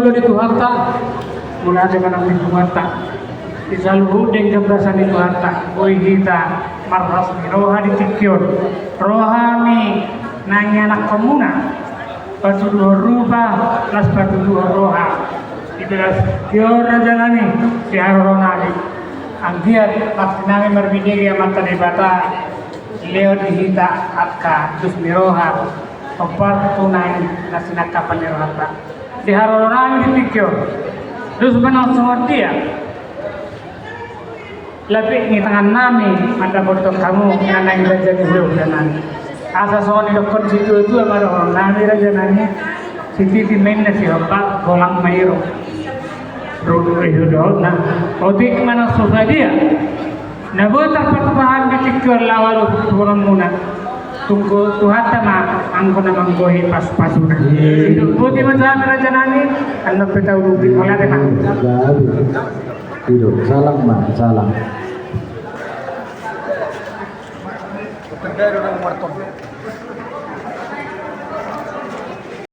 juga di Tuharta, mulai ada kan di Tuharta. Di Saluhu deng kebrasan di Tuharta, oi kita marhas roha di Tikyur, rohani nanya anak komuna, batu dua rubah, las batu dua roha. Itulah Kior Rajalani, si Haronali. Anggiat pasti nami berbidegi mata debata, leo dihita atka dus miroha, obat tunai nasinak kapan miroha. Di Haronali di Tikyur, dus benar semua dia. Lebih ni tangan nami ada foto kamu yang naik raja di Rajanani. Asa soal di dokter situ itu ada orang nami Rajanani. Siti di main nasi apa kolang mayro. Rodo itu dol. Nah, otik mana sofa dia. Nah, buat apa paham di Tikyur lawalu turun muna. Tunggu Tuhan sama angko nama gohi pas pasukan. Itu putih macam Rajanani. Anda peta urubi oleh teman. Tidur, salam man, salam. Dari orang Marto.